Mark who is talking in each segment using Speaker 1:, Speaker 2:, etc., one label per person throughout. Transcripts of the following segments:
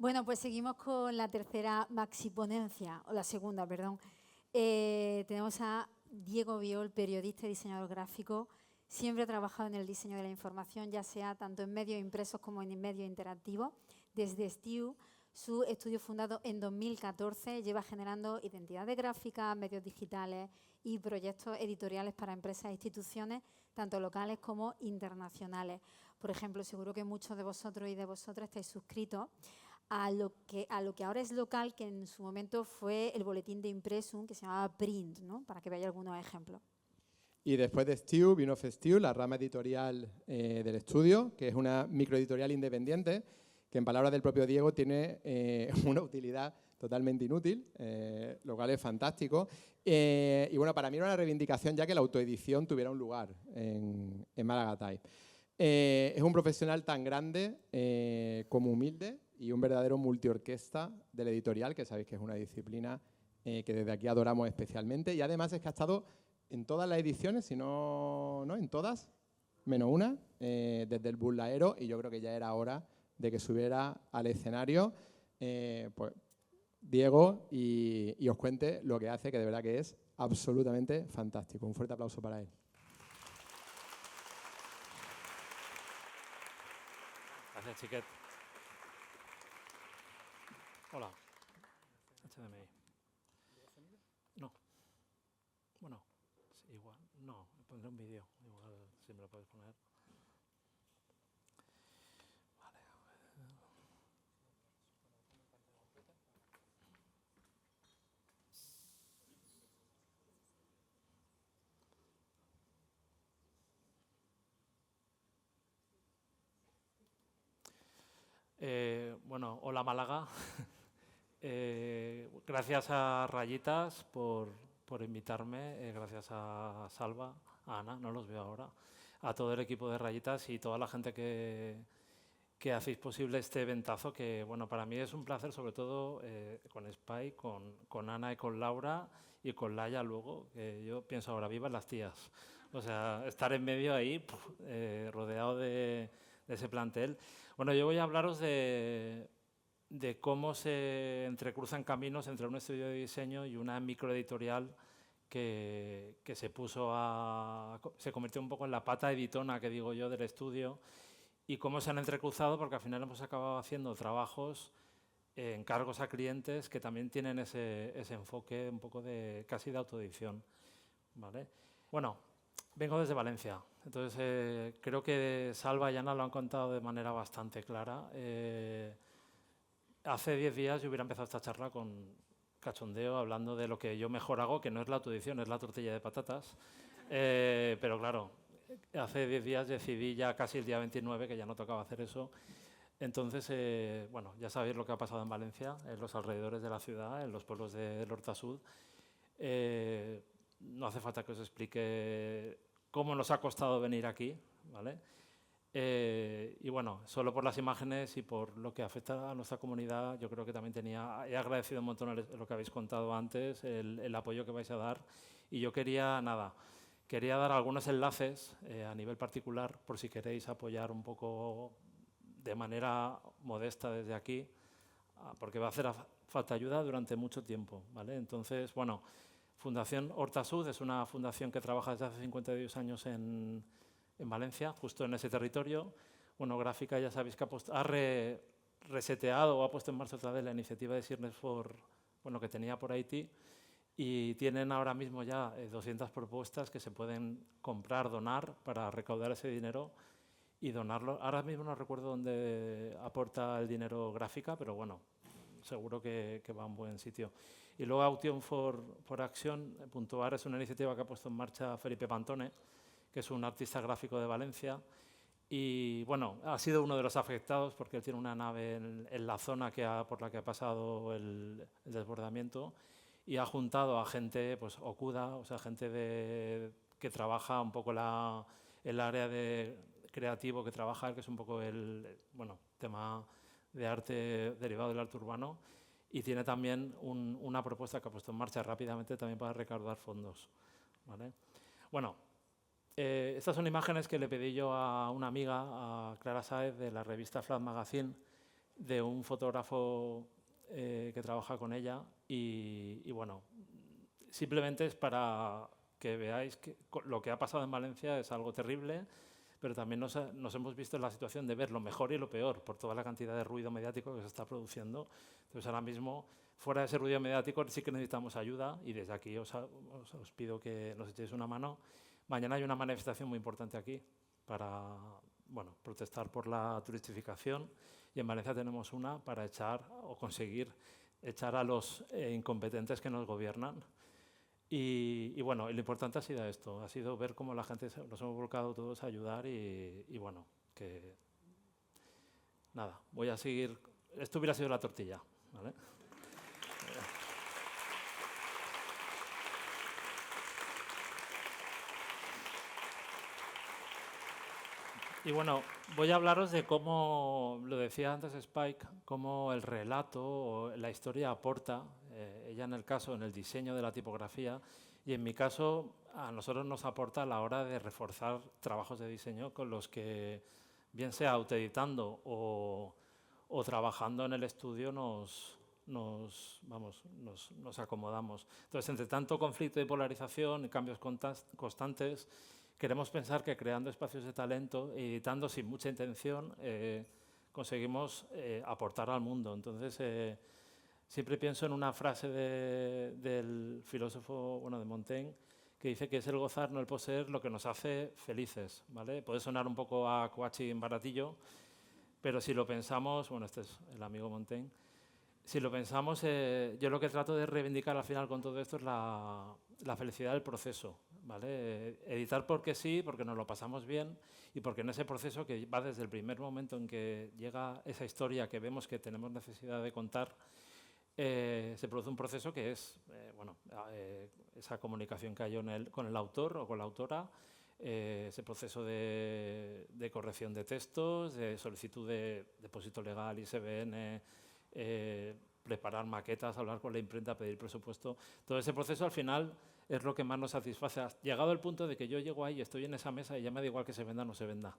Speaker 1: Bueno, pues seguimos con la tercera maxiponencia, o la segunda, perdón. Tenemos a Diego Biol, periodista y diseñador gráfico. Siempre ha trabajado en el diseño de la información, ya sea tanto en medios impresos como en medios interactivos. Desde Stew, su estudio fundado en 2014, lleva generando identidades gráficas, medios digitales y proyectos editoriales para empresas e instituciones, tanto locales como internacionales. Por ejemplo, seguro que muchos de vosotros y de vosotras estáis suscritos a lo que ahora es local, que en su momento fue el boletín de Impresum, que se llamaba Print, ¿no? Para que veáis algunos ejemplos.
Speaker 2: Y después de Stew, vino Stew, la rama editorial del estudio, que es una microeditorial independiente, que en palabras del propio Diego tiene una utilidad totalmente inútil, lo cual es fantástico. Y bueno, para mí era una reivindicación ya que la autoedición tuviera un lugar en Málaga Type. Es un profesional tan grande como humilde y un verdadero multiorquesta del editorial, que sabéis que es una disciplina que desde aquí adoramos especialmente. Y además es que ha estado en todas las ediciones, si no en todas, menos una, desde el burlaero, y yo creo que ya era hora de que subiera al escenario pues, Diego y os cuente lo que hace, que de verdad que es absolutamente fantástico. Un fuerte aplauso para él.
Speaker 3: Gracias, Chiquet. Hola. HDMI. No. Bueno, sí, igual. No, pondré un vídeo. Igual, si me lo puedes poner. Vale. Bueno, hola Málaga. Gracias a Rayitas por invitarme, gracias a Salva, a Ana, no los veo ahora, a todo el equipo de Rayitas y toda la gente que hacéis posible este eventazo, que bueno, para mí es un placer, sobre todo con Spy, con Ana y con Laura y con Laia luego, que yo pienso ahora, vivan las tías. O sea, estar en medio ahí, rodeado de ese plantel. Bueno, yo voy a hablaros de cómo se entrecruzan caminos entre un estudio de diseño y una microeditorial que se convirtió un poco en la pata editona, que digo yo, del estudio, y cómo se han entrecruzado, porque al final hemos acabado haciendo trabajos, encargos a clientes que también tienen ese enfoque un poco de casi de autoedición, ¿vale? Bueno, vengo desde Valencia, entonces creo que Salva y Ana lo han contado de manera bastante clara. Hace 10 días yo hubiera empezado esta charla con cachondeo, hablando de lo que yo mejor hago, que no es la autoedición, es la tortilla de patatas. Pero claro, hace 10 días decidí ya casi el día 29 que ya no tocaba hacer eso. Entonces, bueno, ya sabéis lo que ha pasado en Valencia, en los alrededores de la ciudad, en los pueblos del Horta Sud. No hace falta que os explique cómo nos ha costado venir aquí, ¿vale? Y bueno, solo por las imágenes y por lo que afecta a nuestra comunidad, yo creo que también he agradecido un montón lo que habéis contado antes, el apoyo que vais a dar. Y yo quería dar algunos enlaces a nivel particular, por si queréis apoyar un poco de manera modesta desde aquí, porque va a hacer falta ayuda durante mucho tiempo, ¿vale? Entonces, bueno, Fundación Horta Sud es una fundación que trabaja desde hace 52 años en Valencia, justo en ese territorio. Bueno, Gráfica ya sabéis que ha reseteado o ha puesto en marcha otra vez la iniciativa de Sirnes bueno, que tenía por Haití, y tienen ahora mismo ya 200 propuestas que se pueden comprar, donar, para recaudar ese dinero y donarlo. Ahora mismo no recuerdo dónde aporta el dinero Gráfica, pero bueno, seguro que va a un buen sitio. Y luego Action for Action.ar es una iniciativa que ha puesto en marcha Felipe Pantone, que es un artista gráfico de Valencia. Y bueno, ha sido uno de los afectados porque él tiene una nave en la zona por la que ha pasado el desbordamiento, y ha juntado a gente, pues Okuda, o sea, gente que trabaja un poco el área de creativo que trabaja, que es un poco el tema de arte derivado del arte urbano, y tiene también una propuesta que ha puesto en marcha rápidamente también para recaudar fondos, ¿vale? Bueno, estas son imágenes que le pedí yo a una amiga, a Clara Sáez, de la revista Flat Magazine, de un fotógrafo que trabaja con ella y bueno, simplemente es para que veáis que lo que ha pasado en Valencia es algo terrible, pero también nos hemos visto en la situación de ver lo mejor y lo peor por toda la cantidad de ruido mediático que se está produciendo. Entonces ahora mismo, fuera de ese ruido mediático, sí que necesitamos ayuda y desde aquí os pido que nos echéis una mano. Mañana hay una manifestación muy importante aquí para protestar por la turistificación y en Valencia tenemos una para echar o conseguir echar a los incompetentes que nos gobiernan. Y bueno, lo importante ha sido esto, ha sido ver cómo la gente nos hemos volcado todos a ayudar y bueno, que nada, voy a seguir. Esto hubiera sido la tortilla, ¿vale? Y bueno, voy a hablaros de cómo, lo decía antes Spike, cómo el relato o la historia aporta, ella en el caso, en el diseño de la tipografía, y en mi caso, a nosotros nos aporta a la hora de reforzar trabajos de diseño con los que, bien sea autoeditando o trabajando en el estudio, nos acomodamos. Entonces, entre tanto conflicto y polarización y cambios constantes, queremos pensar que creando espacios de talento, editando sin mucha intención, conseguimos aportar al mundo. Entonces, siempre pienso en una frase del filósofo, de Montaigne, que dice que es el gozar, no el poseer, lo que nos hace felices, ¿vale? Puede sonar un poco a coaching baratillo, pero si lo pensamos, este es el amigo Montaigne, si lo pensamos, yo lo que trato de reivindicar al final con todo esto es la felicidad del proceso, ¿vale? Editar porque sí, porque nos lo pasamos bien y porque en ese proceso que va desde el primer momento en que llega esa historia que vemos que tenemos necesidad de contar, se produce un proceso que es esa comunicación que hay con el autor o con la autora, ese proceso de corrección de textos, de solicitud de depósito legal, ISBN, preparar maquetas, hablar con la imprenta, pedir presupuesto. Todo ese proceso al final es lo que más nos satisface. Llegado el punto de que yo llego ahí, estoy en esa mesa y ya me da igual que se venda o no se venda.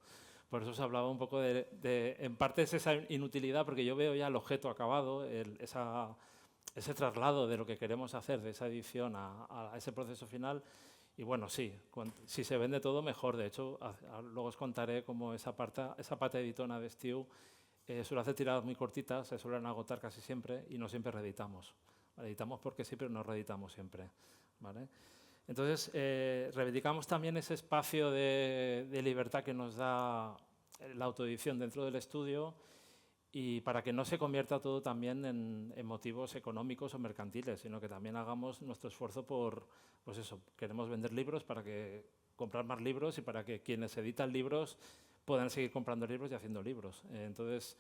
Speaker 3: Por eso os hablaba un poco en parte es esa inutilidad, porque yo veo ya el objeto acabado, ese traslado de lo que queremos hacer, de esa edición a ese proceso final. Y bueno, sí, si se vende todo, mejor. De hecho, luego os contaré cómo esa pata editona de Stew suele hacer tiradas muy cortitas, se suelen agotar casi siempre y no siempre reeditamos. Editamos porque sí, pero no reeditamos siempre, ¿vale? Entonces, reivindicamos también ese espacio de libertad que nos da la autoedición dentro del estudio y para que no se convierta todo también en motivos económicos o mercantiles, sino que también hagamos nuestro esfuerzo por, pues eso, queremos vender libros para comprar más libros y para que quienes editan libros puedan seguir comprando libros y haciendo libros. Entonces,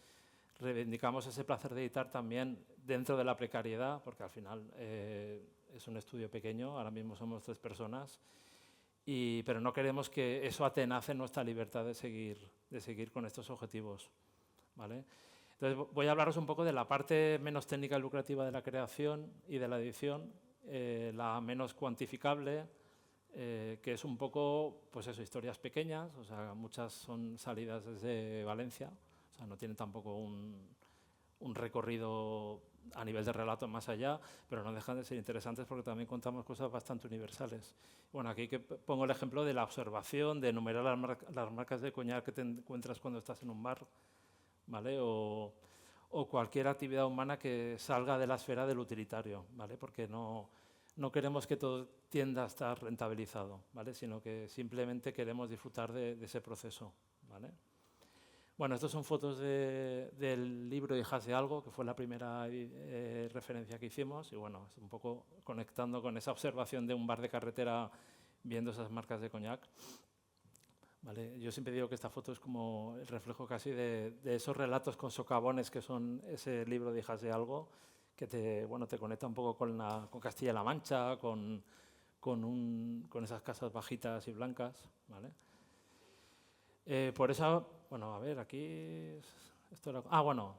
Speaker 3: reivindicamos ese placer de editar también dentro de la precariedad, porque al final es un estudio pequeño, ahora mismo somos 3 personas, pero no queremos que eso atenace nuestra libertad de seguir con estos objetivos, ¿vale? Entonces, voy a hablaros un poco de la parte menos técnica y lucrativa de la creación y de la edición, la menos cuantificable, que es un poco, pues eso, historias pequeñas, o sea, muchas son salidas desde Valencia, o sea, no tienen tampoco un recorrido a nivel de relato más allá, pero no dejan de ser interesantes porque también contamos cosas bastante universales. Bueno, aquí que pongo el ejemplo de la observación, de enumerar las marcas de coñac que te encuentras cuando estás en un bar, ¿vale? O cualquier actividad humana que salga de la esfera del utilitario, ¿vale? Porque no queremos que todo tienda a estar rentabilizado, ¿vale? Sino que simplemente queremos disfrutar de ese proceso, ¿vale? Bueno, estas son fotos del libro Hijas de algo, que fue la primera referencia que hicimos, y bueno, es un poco conectando con esa observación de un bar de carretera viendo esas marcas de coñac. ¿Vale? Yo siempre digo que esta foto es como el reflejo casi de esos relatos con socavones que son ese libro de Hijas de algo, que te conecta un poco con Castilla-La Mancha, con esas casas bajitas y blancas, ¿vale? Por eso, a ver, aquí...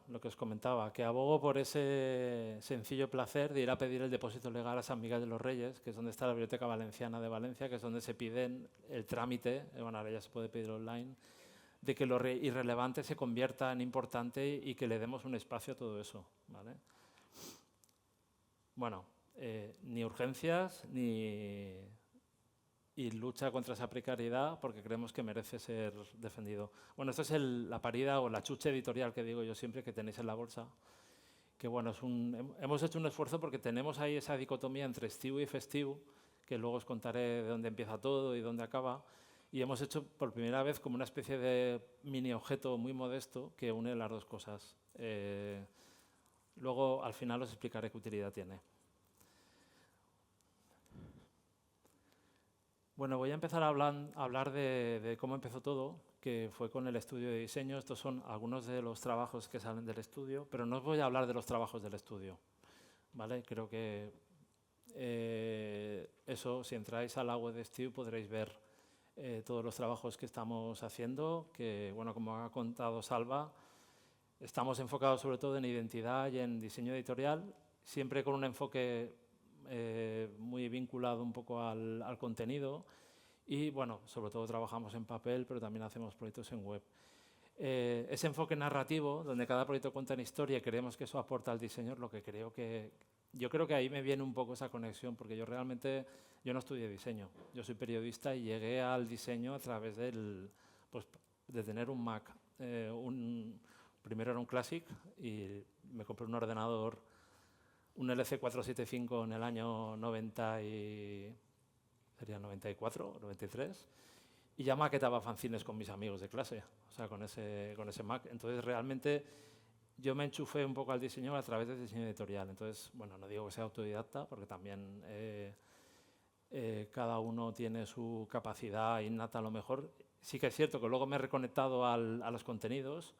Speaker 3: lo que os comentaba, que abogo por ese sencillo placer de ir a pedir el depósito legal a San Miguel de los Reyes, que es donde está la Biblioteca Valenciana de Valencia, que es donde se pide el trámite, ahora ya se puede pedir online, de que lo irrelevante se convierta en importante y que le demos un espacio a todo eso, ¿vale? Bueno, ni urgencias y lucha contra esa precariedad porque creemos que merece ser defendido. Bueno, esto es la parida o la chuche editorial que digo yo siempre que tenéis en la bolsa. Que bueno, hemos hecho un esfuerzo porque tenemos ahí esa dicotomía entre estivo y festivo, que luego os contaré de dónde empieza todo y dónde acaba. Y hemos hecho por primera vez como una especie de mini objeto muy modesto que une las dos cosas. Luego, al final, os explicaré qué utilidad tiene. Bueno, voy a empezar a hablar de cómo empezó todo, que fue con el estudio de diseño. Estos son algunos de los trabajos que salen del estudio, pero no os voy a hablar de los trabajos del estudio, ¿vale? Creo que eso, si entráis a la web de Steve, podréis ver todos los trabajos que estamos haciendo, que, bueno, como ha contado Salva, estamos enfocados sobre todo en identidad y en diseño editorial, siempre con un enfoque muy vinculado un poco al contenido y, bueno, sobre todo trabajamos en papel, pero también hacemos proyectos en web. Ese enfoque narrativo, donde cada proyecto cuenta una historia y creemos que eso aporta al diseño, es lo que yo creo que ahí me viene un poco esa conexión, porque yo no estudié diseño, yo soy periodista y llegué al diseño a través de tener un Mac. Primero era un Classic y me compré un ordenador, un LC475 en el año 94 o 93, y ya maquetaba fanzines con mis amigos de clase, o sea, con ese Mac. Entonces, realmente, yo me enchufé un poco al diseño a través del diseño editorial. Entonces, bueno, no digo que sea autodidacta, porque también cada uno tiene su capacidad innata a lo mejor. Sí que es cierto que luego me he reconectado a los contenidos,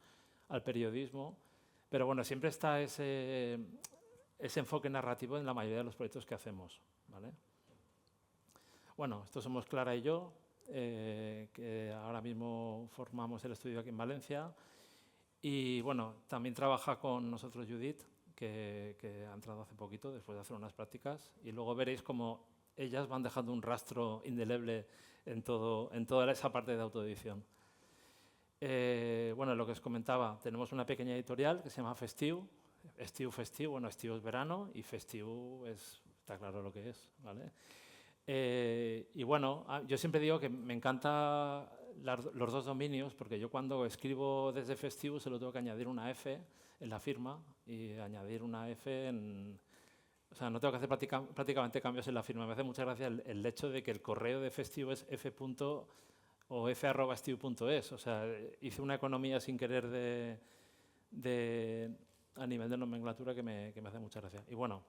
Speaker 3: al periodismo, pero bueno, siempre está ese enfoque narrativo en la mayoría de los proyectos que hacemos, ¿vale? Bueno, estos somos Clara y yo, que ahora mismo formamos el estudio aquí en Valencia. Y bueno, también trabaja con nosotros Judith, que ha entrado hace poquito, después de hacer unas prácticas. Y luego veréis cómo ellas van dejando un rastro indeleble en toda esa parte de autoedición. Bueno, lo que os comentaba, tenemos una pequeña editorial que se llama Festiu. Festiu, bueno, Estiu es verano y Festiu está claro lo que es, ¿vale? Y bueno, yo siempre digo que me encanta los dos dominios, porque yo cuando escribo desde Festiu se lo tengo que añadir una F en la firma y añadir una F o sea, no tengo que hacer prácticamente cambios en la firma. Me hace mucha gracia el hecho de que el correo de Festiu es f. o f@estiu.es. O sea, hice una economía sin querer a nivel de nomenclatura que me hace mucha gracia. Y bueno,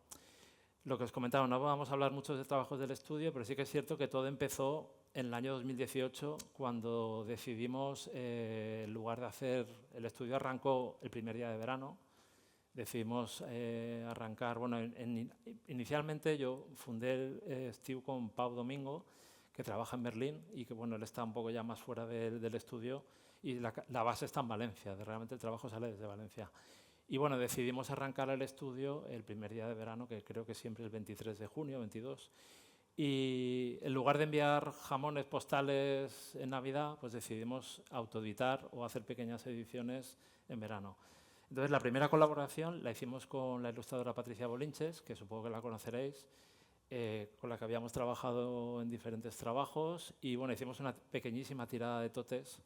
Speaker 3: lo que os comentaba, no vamos a hablar mucho de trabajos del estudio, pero sí que es cierto que todo empezó en el año 2018, cuando decidimos, en lugar de hacer, el estudio arrancó el primer día de verano, decidimos arrancar, bueno, inicialmente yo fundé Steve con Pau Domingo, que trabaja en Berlín y que, bueno, él está un poco ya más fuera del estudio y la base está en Valencia, realmente el trabajo sale desde Valencia. Y bueno, decidimos arrancar el estudio el primer día de verano, que creo que siempre es el 23 de junio, 22. Y en lugar de enviar jamones postales en Navidad, pues decidimos autoeditar o hacer pequeñas ediciones en verano. Entonces, la primera colaboración la hicimos con la ilustradora Patricia Bolinches, que supongo que la conoceréis, con la que habíamos trabajado en diferentes trabajos. Y bueno, hicimos una pequeñísima tirada de totes,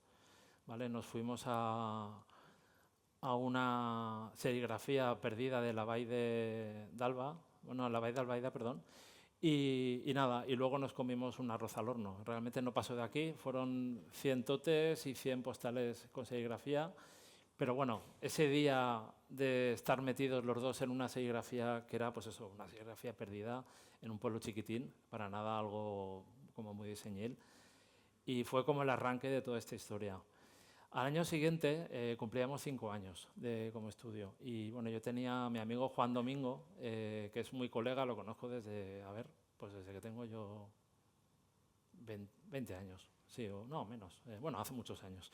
Speaker 3: ¿vale? Nos fuimos a una serigrafía perdida de la Vall d'Alba, bueno, la Vall d'Albaida, perdón, y nada, y luego nos comimos un arroz al horno. Realmente no pasó de aquí, fueron 100 totes y 100 postales con serigrafía, pero bueno, ese día de estar metidos los dos en una serigrafía que era, pues eso, una serigrafía perdida en un pueblo chiquitín, para nada algo como muy diseñil, y fue como el arranque de toda esta historia. Al año siguiente cumplíamos 5 años como estudio y bueno, yo tenía a mi amigo Juan Domingo, que es muy colega, lo conozco desde que tengo yo 20 años, sí, o no, menos, bueno, hace muchos años.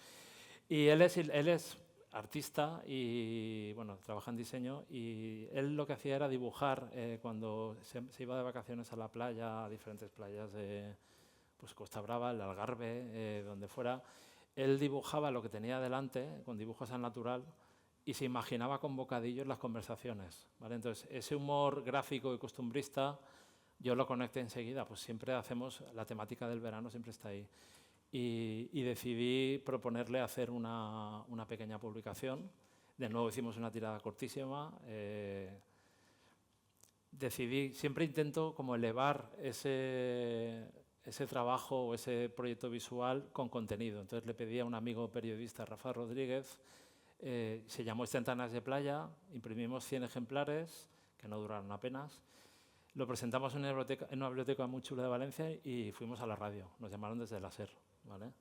Speaker 3: Y él es artista y bueno, trabaja en diseño y él lo que hacía era dibujar cuando se iba de vacaciones a la playa, a diferentes playas de Costa Brava, el Algarve, donde fuera. él dibujaba lo que tenía delante, con dibujos al natural, y se imaginaba con bocadillos las conversaciones, ¿vale? Entonces, ese humor gráfico y costumbrista, yo lo conecté enseguida, pues siempre hacemos, la temática del verano siempre está ahí. Y decidí proponerle hacer una pequeña publicación. De nuevo hicimos una tirada cortísima. Decidí, siempre intento como elevar ese trabajo o ese proyecto visual con contenido. Entonces le pedí a un amigo periodista, Rafa Rodríguez, se llamó Instantâneas de Playa, imprimimos 100 ejemplares, que no duraron apenas. Lo presentamos en una biblioteca muy chula de Valencia y fuimos a la radio. Nos llamaron desde la SER, ¿vale?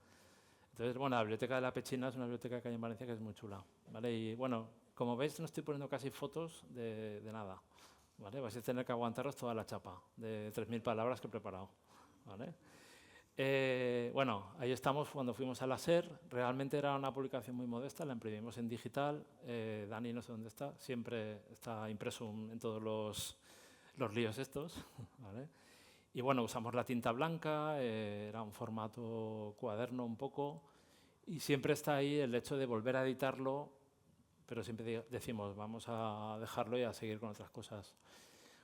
Speaker 3: Entonces, bueno, la Biblioteca de la Pechina es una biblioteca que hay en Valencia que es muy chula, ¿vale? Y bueno, como veis, no estoy poniendo casi fotos de nada, ¿vale? Vais a tener que aguantaros toda la chapa de 3.000 palabras que he preparado, ¿vale? Bueno, ahí estamos cuando fuimos a la SER. Realmente era una publicación muy modesta, la imprimimos en digital. Dani no sé dónde está, siempre está impreso en todos los líos estos, ¿vale? Y bueno, usamos la tinta blanca, era un formato cuaderno un poco, y siempre está ahí el hecho de volver a editarlo, pero siempre decimos, vamos a dejarlo y a seguir con otras cosas.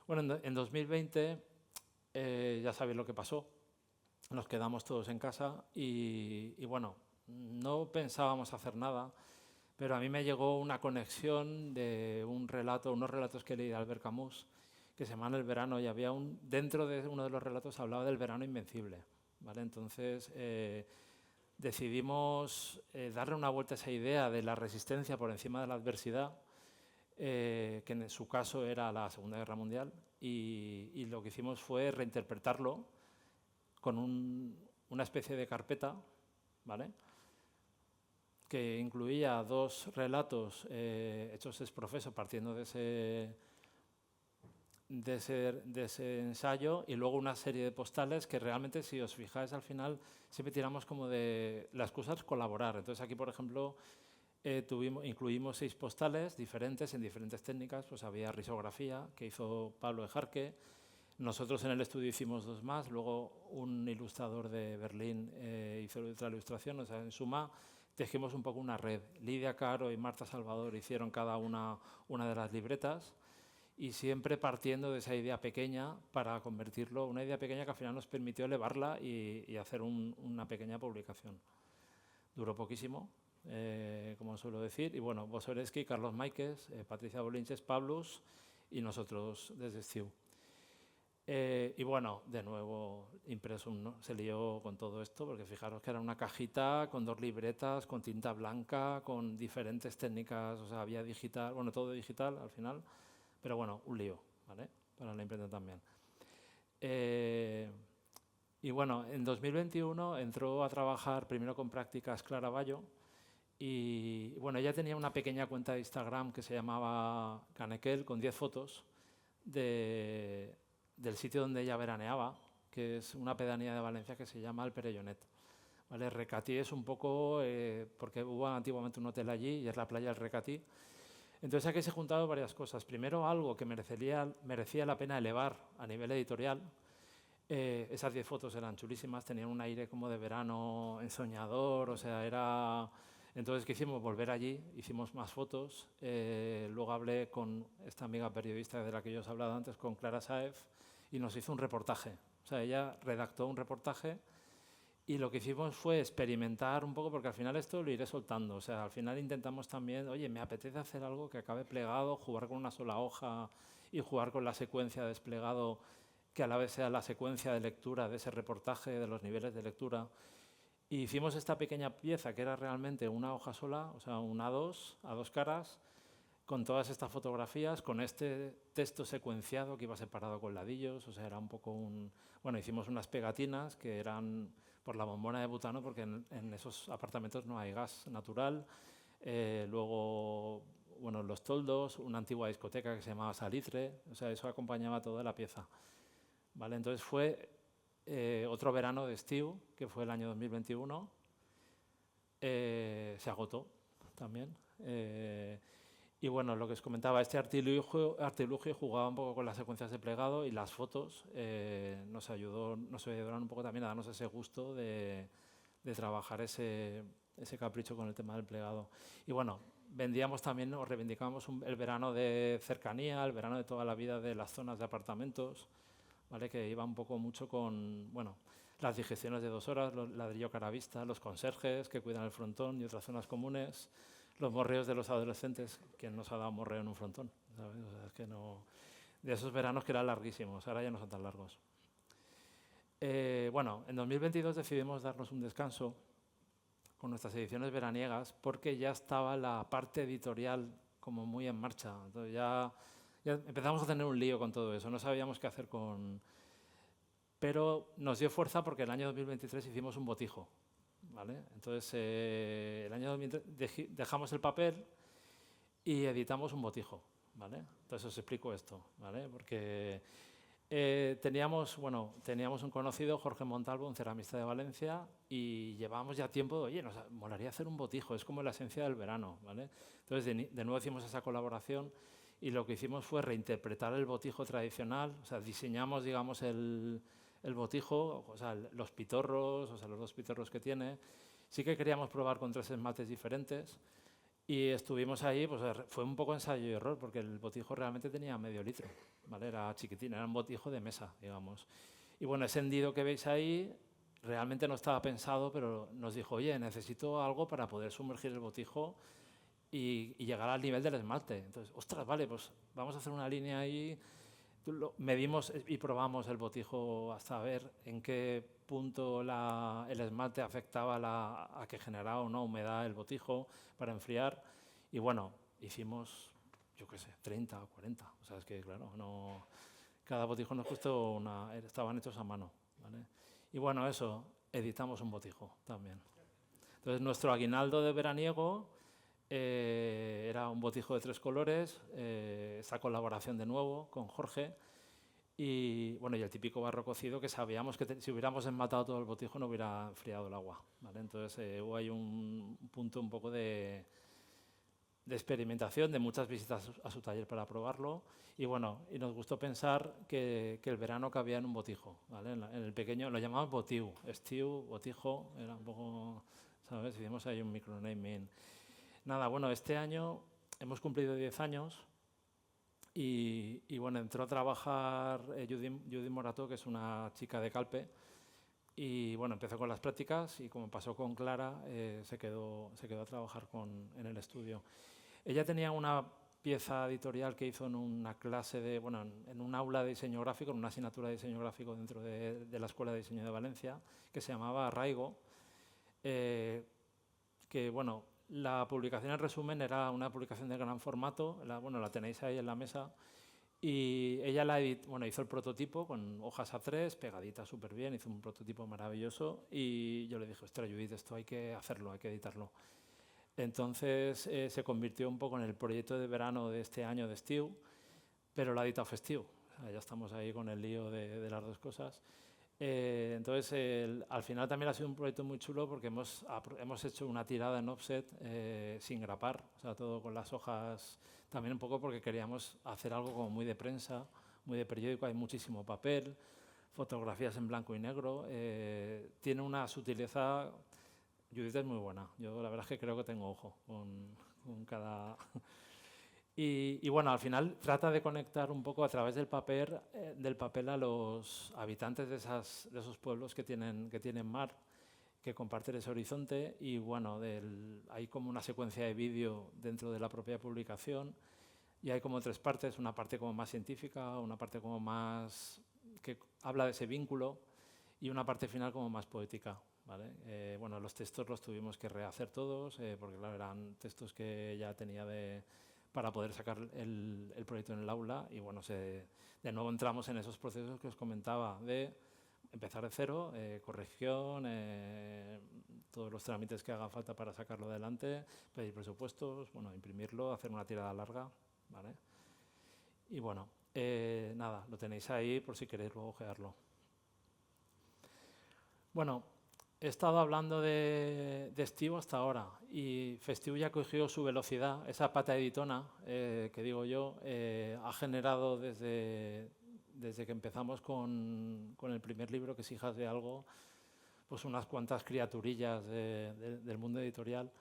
Speaker 3: Bueno, en 2020 ya sabéis lo que pasó, nos quedamos todos en casa y bueno, no pensábamos hacer nada, pero a mí me llegó una conexión de unos relatos que leí de Albert Camus, que se llaman El verano, y había dentro de uno de los relatos hablaba del verano invencible, ¿vale? Entonces decidimos darle una vuelta a esa idea de la resistencia por encima de la adversidad, que en su caso era la Segunda Guerra Mundial, y lo que hicimos fue reinterpretarlo con una especie de carpeta, ¿vale?, que incluía 2 relatos hechos ex professo partiendo de ese ensayo, y luego una serie de postales que realmente, si os fijáis, al final siempre tiramos como de la excusa es colaborar. Entonces aquí, por ejemplo, incluimos 6 postales diferentes en diferentes técnicas. Pues había risografía, que hizo Pablo Ejarque. Nosotros en el estudio hicimos 2 más, luego un ilustrador de Berlín hizo otra ilustración. O sea, en suma, tejimos un poco una red. Lidia Caro y Marta Salvador hicieron cada una de las libretas, y siempre partiendo de esa idea pequeña para convertirlo, una idea pequeña que al final nos permitió elevarla y hacer una pequeña publicación. Duró poquísimo, como suelo decir, y bueno, Bosoreski, Carlos Máiquez, Patricia Bolinches, Pablus y nosotros desde STIU. Y bueno, de nuevo, Impresum, ¿no?, se lió con todo esto, porque fijaros que era una cajita con 2 libretas, con tinta blanca, con diferentes técnicas, o sea, había digital, bueno, todo digital al final. Pero bueno, un lío, ¿vale?, para la imprenta también. Y bueno, en 2021 entró a trabajar primero con prácticas Clara Bayo, y bueno, ella tenía una pequeña cuenta de Instagram que se llamaba Canequel, con 10 fotos del sitio donde ella veraneaba, que es una pedanía de Valencia que se llama El Perellonet, ¿vale? Recatí es un poco, porque hubo antiguamente un hotel allí y es la playa del Recatí. Entonces aquí se juntaron varias cosas. Primero, algo que merecía la pena elevar a nivel editorial. Esas 10 fotos eran chulísimas, tenían un aire como de verano ensoñador, o sea, era... Entonces, ¿qué hicimos? Volver allí, hicimos más fotos. Luego hablé con esta amiga periodista de la que yo os he hablado antes, con Clara Sáez, y nos hizo un reportaje. O sea, ella redactó un reportaje. Y lo que hicimos fue experimentar un poco, porque al final esto lo iré soltando. O sea, al final intentamos también, oye, me apetece hacer algo que acabe plegado, jugar con una sola hoja y jugar con la secuencia de desplegado, que a la vez sea la secuencia de lectura de ese reportaje, de los niveles de lectura. Y hicimos esta pequeña pieza que era realmente una hoja sola, o sea, un A2, a 2 caras, con todas estas fotografías, con este texto secuenciado que iba separado con ladillos. O sea, era un poco un... Bueno, hicimos unas pegatinas que eran por la bombona de butano, porque en esos apartamentos no hay gas natural. Luego, bueno, los toldos, una antigua discoteca que se llamaba Salitre. O sea, eso acompañaba toda la pieza, ¿vale? Entonces fue otro verano de STIU, que fue el año 2021. Se agotó también. Y bueno, lo que os comentaba, este artilugio jugaba un poco con las secuencias de plegado, y las fotos nos ayudaron un poco también a darnos ese gusto de trabajar ese ese capricho con el tema del plegado. Y bueno, vendíamos también, o reivindicábamos el verano de cercanía, el verano de toda la vida de las zonas de apartamentos, ¿vale? Que iba un poco mucho con, bueno, las digestiones de 2 horas, ladrillo caravista, los conserjes que cuidan el frontón y otras zonas comunes, los morreos de los adolescentes. ¿Quién nos ha dado morreo en un frontón? ¿Sabes? O sea, es que no... De esos veranos que eran larguísimos, ahora ya no son tan largos. Bueno, en 2022 decidimos darnos un descanso con nuestras ediciones veraniegas porque ya estaba la parte editorial como muy en marcha. Entonces ya empezamos a tener un lío con todo eso, no sabíamos qué hacer con... Pero nos dio fuerza porque el año 2023 hicimos un botijo, ¿vale? Entonces el año 2023 dejamos el papel y editamos un botijo, ¿vale? Entonces os explico esto, ¿vale? Porque teníamos un conocido, Jorge Montalvo, un ceramista de Valencia, y llevábamos ya tiempo, oye, nos molaría hacer un botijo, es como la esencia del verano, ¿vale? Entonces de nuevo hicimos esa colaboración y lo que hicimos fue reinterpretar el botijo tradicional, o sea, diseñamos, digamos, el botijo, o sea, los pitorros, o sea, los 2 pitorros que tiene. Sí que queríamos probar con 3 esmaltes diferentes y estuvimos ahí, pues fue un poco ensayo y error, porque el botijo realmente tenía medio litro, ¿vale? Era chiquitín, era un botijo de mesa, digamos. Y bueno, ese hendido que veis ahí realmente no estaba pensado, pero nos dijo, oye, necesito algo para poder sumergir el botijo y llegar al nivel del esmalte. Entonces, ostras, vale, pues vamos a hacer una línea ahí. Medimos y probamos el botijo hasta ver en qué punto el esmalte afectaba a que generaba o no humedad el botijo para enfriar. Y bueno, hicimos, yo qué sé, 30 o 40. O sea, es que claro, no, cada botijo nos costó estaban hechos a mano, ¿vale? Y bueno, eso, editamos un botijo también. Entonces, nuestro aguinaldo de veraniego era un botijo de 3 colores, esa colaboración de nuevo con Jorge y, bueno, y el típico barro cocido que sabíamos que si hubiéramos enmatado todo el botijo no hubiera enfriado el agua, ¿vale? Entonces hubo ahí un punto un poco de experimentación, de muchas visitas a su taller para probarlo y, bueno, y nos gustó pensar que el verano cabía en un botijo, ¿vale? En el pequeño lo llamamos botiu, estiu, botijo, era un poco, ¿sabes? Hicimos ahí un micronaming. Nada, bueno, este año hemos cumplido 10 años y bueno, entró a trabajar Judy Morató, que es una chica de Calpe, y bueno, empezó con las prácticas y como pasó con Clara, se quedó a trabajar en el estudio. Ella tenía una pieza editorial que hizo en una clase en un aula de diseño gráfico, en una asignatura de diseño gráfico dentro de la Escuela de Diseño de Valencia, que se llamaba Arraigo, que bueno, la publicación en resumen era una publicación de gran formato, la tenéis ahí en la mesa, y ella hizo el prototipo con hojas A3, pegaditas súper bien, hizo un prototipo maravilloso y yo le dije, ostras, Judith, esto hay que hacerlo, hay que editarlo. Entonces se convirtió un poco en el proyecto de verano de este año de Estiu, pero lo ha editado Festiu. O sea, ya estamos ahí con el lío de las 2 cosas. Entonces, al final también ha sido un proyecto muy chulo porque hemos hecho una tirada en offset sin grapar, o sea, todo con las hojas, también un poco porque queríamos hacer algo como muy de prensa, muy de periódico, hay muchísimo papel, fotografías en blanco y negro, tiene una sutileza, Judith es muy buena, yo la verdad es que creo que tengo ojo con cada... Y bueno, al final trata de conectar un poco a través del papel a los habitantes de esos pueblos que tienen mar, que comparten ese horizonte. Y bueno, hay como una secuencia de vídeo dentro de la propia publicación y hay como 3 partes, una parte como más científica, una parte como más que habla de ese vínculo y una parte final como más poética, ¿vale? Bueno, los textos los tuvimos que rehacer todos porque claro, eran textos que ya tenía para poder sacar el proyecto en el aula y bueno, de nuevo entramos en esos procesos que os comentaba de empezar de cero, corrección, todos los trámites que haga falta para sacarlo adelante, pedir presupuestos, bueno, imprimirlo, hacer una tirada larga, ¿vale? Y bueno, nada, lo tenéis ahí por si queréis luego ojearlo. Bueno, he estado hablando de Estiu hasta ahora y Festiu ya cogió su velocidad, esa pata editona que digo yo, ha generado desde que empezamos con el primer libro, que es Hijas de algo, pues unas cuantas criaturillas del mundo editorial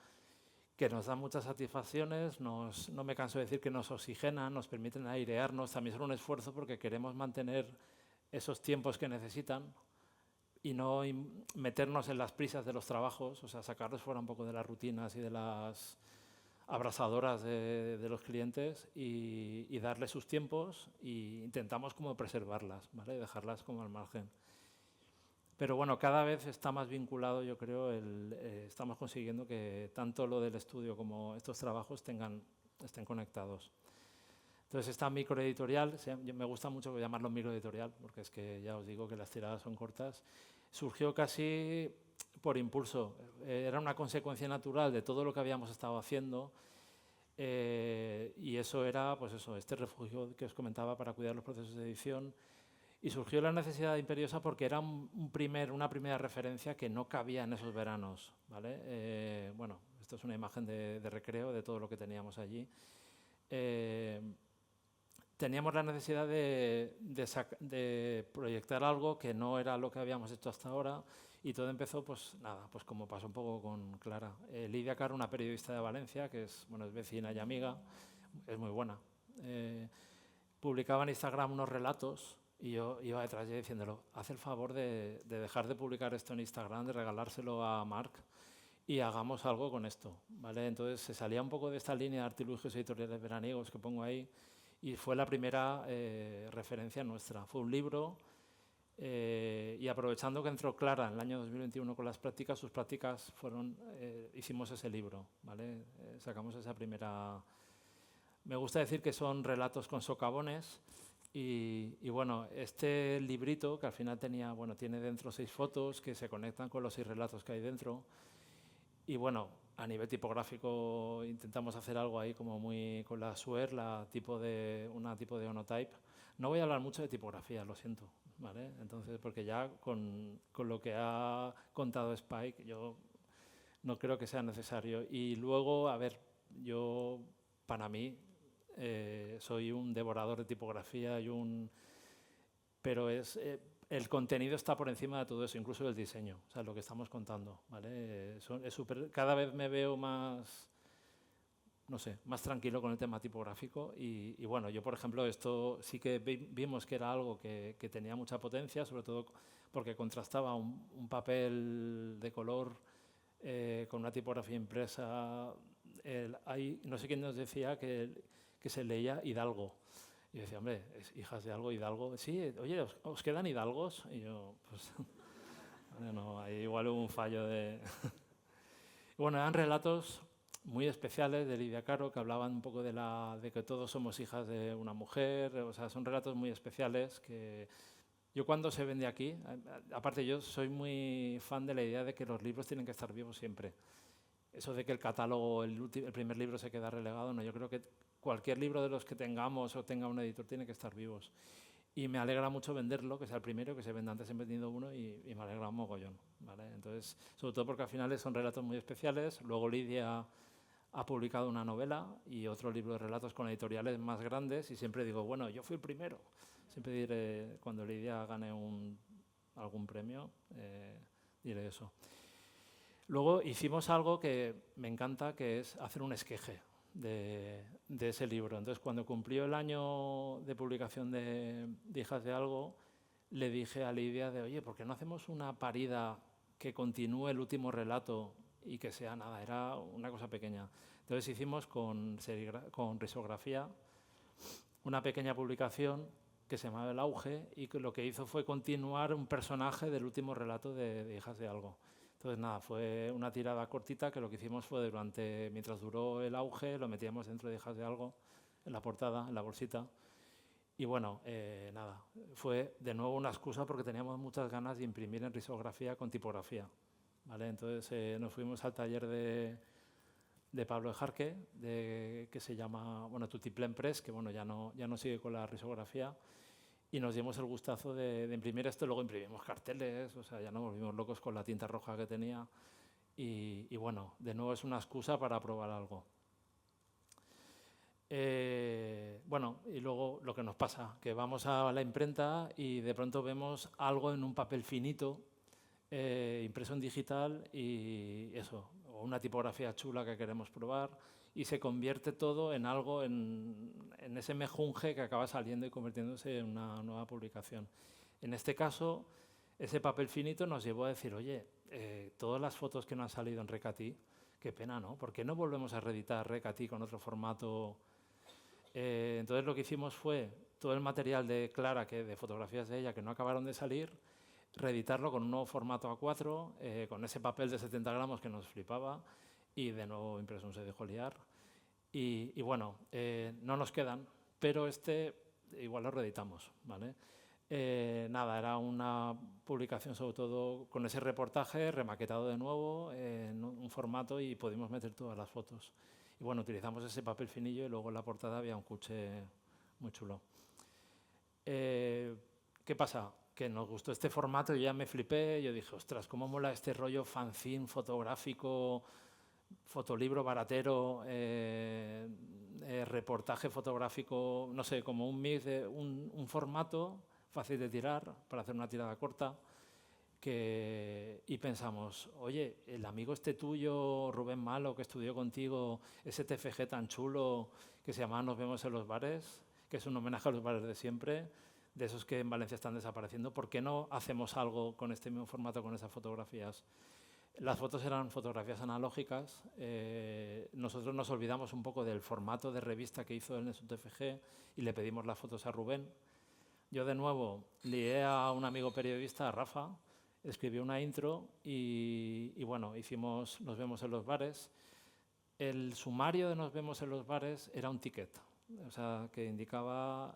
Speaker 3: que nos dan muchas satisfacciones, no me canso de decir que nos oxigenan, nos permiten airearnos, también son un esfuerzo porque queremos mantener esos tiempos que necesitan y no meternos en las prisas de los trabajos, o sea, sacarlos fuera un poco de las rutinas y de las abrasadoras de los clientes y darles sus tiempos e intentamos como preservarlas, ¿vale? Dejarlas como al margen. Pero bueno, cada vez está más vinculado, yo creo, estamos consiguiendo que tanto lo del estudio como estos trabajos estén conectados. Entonces esta microeditorial, me gusta mucho llamarlo microeditorial, porque es que ya os digo que las tiradas son cortas, surgió casi por impulso. Era una consecuencia natural de todo lo que habíamos estado haciendo y eso era, pues eso, este refugio que os comentaba para cuidar los procesos de edición. Y surgió la necesidad imperiosa porque era una primera referencia que no cabía en esos veranos, ¿vale? Bueno, esto es una imagen de recreo de todo lo que teníamos allí. Teníamos la necesidad de proyectar algo que no era lo que habíamos hecho hasta ahora y todo empezó, pues nada, pues como pasó un poco con Clara. Lidia Caro, una periodista de Valencia, que es vecina y amiga, es muy buena. Publicaba en Instagram unos relatos y yo iba detrás de ella diciéndolo, haz el favor de dejar de publicar esto en Instagram, de regalárselo a Marc y hagamos algo con esto, ¿vale? Entonces se salía un poco de esta línea de artilugios editoriales veraniegos que pongo ahí y fue la primera referencia nuestra. Fue un libro y aprovechando que entró Clara en el año 2021 con las prácticas, sus prácticas fueron, hicimos ese libro, ¿vale? Sacamos esa primera... Me gusta decir que son relatos con socavones. Y bueno, este librito que al final tiene dentro 6 fotos que se conectan con los 6 relatos que hay dentro. Y bueno, a nivel tipográfico intentamos hacer algo ahí como muy con la Swear, una tipo de Onotype. No voy a hablar mucho de tipografía, lo siento, ¿vale? Entonces, porque ya con lo que ha contado Spike, yo no creo que sea necesario. Y luego, a ver, yo, para mí, soy un devorador de tipografía pero el contenido está por encima de todo eso, incluso el diseño, o sea, lo que estamos contando, ¿vale? Cada vez me veo más, no sé, más tranquilo con el tema tipográfico y bueno, yo por ejemplo esto sí que vimos que era algo que tenía mucha potencia, sobre todo porque contrastaba un papel de color con una tipografía impresa. No sé quién nos decía que se leía Hidalgo. Y yo decía, hombre, hijas de algo, Hidalgo. Sí, oye, ¿os quedan hidalgos? Y yo, pues, bueno, hay igual un fallo de... Bueno, eran relatos muy especiales de Lidia Caro que hablaban un poco de que todos somos hijas de una mujer. O sea, son relatos muy especiales que yo cuando se vende aquí, aparte yo soy muy fan de la idea de que los libros tienen que estar vivos siempre. Eso de que el catálogo, el primer libro se queda relegado, no, yo creo que cualquier libro de los que tengamos o tenga un editor tiene que estar vivos. Y me alegra mucho venderlo, que sea el primero, que se venda. Antes he vendido uno y me alegra un mogollón, ¿vale? Entonces, sobre todo porque al final son relatos muy especiales. Luego Lidia ha publicado una novela y otro libro de relatos con editoriales más grandes y siempre digo, bueno, yo fui el primero. Siempre diré, cuando Lidia gane algún premio, diré eso. Luego hicimos algo que me encanta, que es hacer un esqueje de ese libro. Entonces, cuando cumplió el año de publicación de Hijas de Algo, le dije a Lidia oye, ¿por qué no hacemos una parida que continúe el último relato y que sea nada? Era una cosa pequeña. Entonces hicimos con risografía una pequeña publicación que se llamaba El Auge y que lo que hizo fue continuar un personaje del último relato de Hijas de Algo. Entonces, nada, fue una tirada cortita que lo que hicimos fue mientras duró El Auge, lo metíamos dentro de Hijas de Algo, en la portada, en la bolsita. Y bueno, nada, fue de nuevo una excusa porque teníamos muchas ganas de imprimir en risografía con tipografía, ¿vale? Entonces nos fuimos al taller de Pablo Ejarque, que se llama, Tutiplén Press, que bueno, ya no sigue con la risografía. Y nos dimos el gustazo de imprimir esto, luego imprimimos carteles, o sea, ya nos volvimos locos con la tinta roja que tenía. Y bueno, de nuevo es una excusa para probar algo. Bueno, y luego lo que nos pasa, que vamos a la imprenta y de pronto vemos algo en un papel finito impreso en digital y eso, o una tipografía chula que queremos probar, y se convierte todo en algo, en ese mejunje que acaba saliendo y convirtiéndose en una nueva publicación. En este caso, ese papel finito nos llevó a decir, oye, todas las fotos que no han salido en Recatí, qué pena, ¿no? ¿Por qué no volvemos a reeditar Recatí con otro formato? Entonces lo que hicimos fue todo el material de Clara, de fotografías de ella que no acabaron de salir, reeditarlo con un nuevo formato A4, con ese papel de 70 gramos que nos flipaba, y de nuevo Impresum se dejó liar. Y bueno, no nos quedan, pero este igual lo reeditamos, ¿vale? Nada, era una publicación sobre todo con ese reportaje remaquetado de nuevo en un formato y pudimos meter todas las fotos. Y bueno, utilizamos ese papel finillo y luego en la portada había un cuché muy chulo. ¿Qué pasa? Que nos gustó este formato y ya me flipé. Yo dije, ostras, cómo mola este rollo fanzine fotográfico, fotolibro baratero, reportaje fotográfico, no sé, como un mix de un formato fácil de tirar para hacer una tirada corta. Y pensamos, oye, el amigo este tuyo, Rubén Malo, que estudió contigo, ese TFG tan chulo que se llama Nos vemos en los bares, que es un homenaje a los bares de siempre, de esos que en Valencia están desapareciendo, ¿por qué no hacemos algo con este mismo formato, con esas fotografías? Las fotos eran fotografías analógicas, nosotros nos olvidamos un poco del formato de revista que hizo él en su TFG y le pedimos las fotos a Rubén. Yo de nuevo lié a un amigo periodista, a Rafa, escribí una intro y bueno, hicimos Nos vemos en los bares. El sumario de Nos vemos en los bares era un ticket, o sea, que indicaba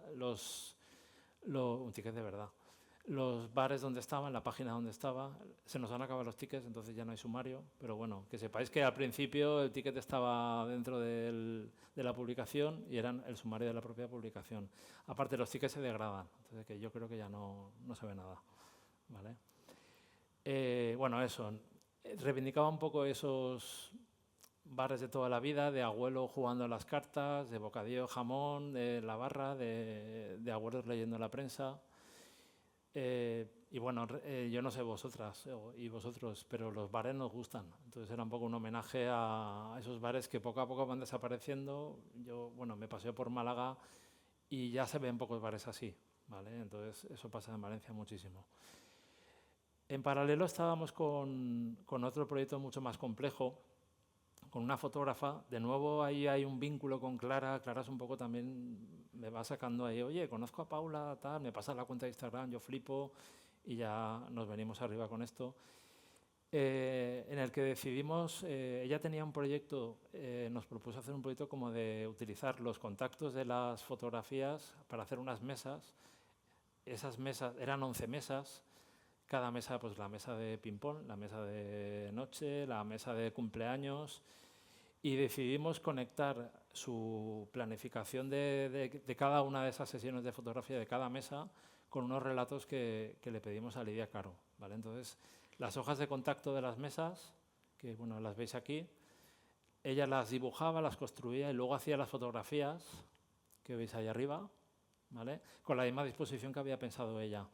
Speaker 3: un ticket de verdad. Los bares donde estaban, la página donde estaba, se nos han acabado los tickets, entonces ya no hay sumario, pero bueno, que sepáis que al principio el ticket estaba dentro de la publicación y eran el sumario de la propia publicación. Aparte, los tickets se degradan, entonces que yo creo que ya no se ve nada, ¿vale? Bueno, eso, reivindicaba un poco esos bares de toda la vida, de abuelo jugando a las cartas, de bocadillo jamón, de la barra, de abuelos leyendo la prensa. Y bueno, yo no sé vosotras y vosotros, pero los bares nos gustan. Entonces era un poco un homenaje a esos bares que poco a poco van desapareciendo. Yo, bueno, me paseo por Málaga y ya se ven pocos bares así, ¿vale? Entonces eso pasa en Valencia muchísimo. En paralelo estábamos con otro proyecto mucho más complejo, con una fotógrafa. De nuevo ahí hay un vínculo con Clara. Clara es un poco también, me va sacando ahí, oye, conozco a Paula, tal, me pasa la cuenta de Instagram, yo flipo y ya nos venimos arriba con esto. En el que decidimos, ella tenía un proyecto, nos propuso hacer un proyecto como de utilizar los contactos de las fotografías para hacer unas mesas. Esas mesas, eran 11 mesas, cada mesa, pues la mesa de ping-pong, la mesa de noche, la mesa de cumpleaños, y decidimos conectar su planificación de cada una de esas sesiones de fotografía de cada mesa con unos relatos que le pedimos a Lidia Caro, ¿vale? Entonces, las hojas de contacto de las mesas, que bueno, las veis aquí, ella las dibujaba, las construía y luego hacía las fotografías, que veis ahí arriba, ¿vale? Con la misma disposición que había pensado ella.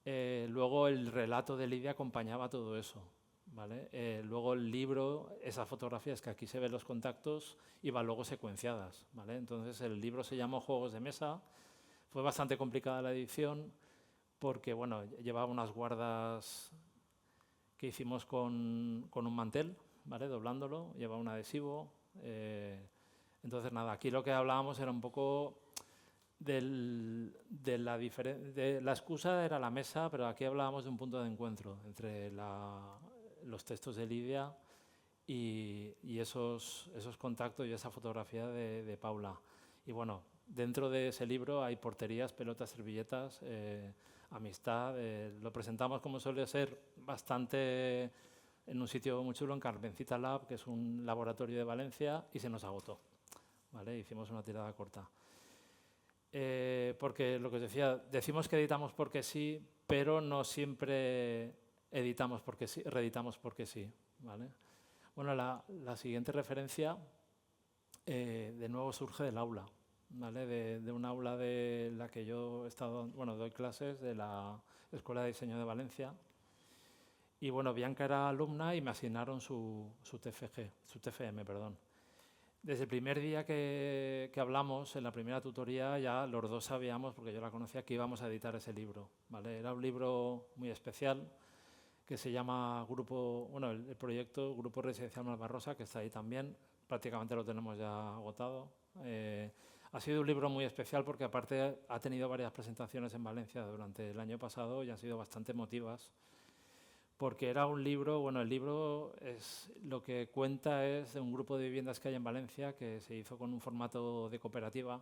Speaker 3: Luego el relato de Lidia acompañaba todo eso, ¿vale? Luego el libro, esas fotografías que aquí se ven los contactos, iban luego secuenciadas, ¿vale? Entonces el libro se llamó Juegos de Mesa. Fue bastante complicada la edición porque, bueno, llevaba unas guardas que hicimos con un mantel, ¿vale? Doblándolo, llevaba un adhesivo. Entonces, nada, aquí lo que hablábamos era un poco de la excusa era la mesa, pero aquí hablábamos de un punto de encuentro entre los textos de Lidia y esos contactos y esa fotografía de Paula. Y bueno, dentro de ese libro hay porterías, pelotas, servilletas, amistad. Lo presentamos como suele ser bastante en un sitio muy chulo, en Carmencita Lab, que es un laboratorio de Valencia, y se nos agotó, ¿vale? Hicimos una tirada corta. Porque lo que os decía, decimos que editamos porque sí, pero no siempre editamos porque sí, reeditamos porque sí, ¿vale? Bueno, la siguiente referencia de nuevo surge del aula, ¿vale? De un aula de la que yo he estado, bueno, doy clases de la Escuela de Diseño de Valencia. Y bueno, Bianca era alumna y me asignaron su TFM, perdón. Desde el primer día que hablamos, en la primera tutoría, ya los dos sabíamos, porque yo la conocía, que íbamos a editar ese libro, ¿vale? Era un libro muy especial que se llama el proyecto Grupo Residencial Malvarrosa, que está ahí también, prácticamente lo tenemos ya agotado. Ha sido un libro muy especial porque aparte ha tenido varias presentaciones en Valencia durante el año pasado y han sido bastante emotivas, porque era un libro, bueno, el libro lo que cuenta es de un grupo de viviendas que hay en Valencia que se hizo con un formato de cooperativa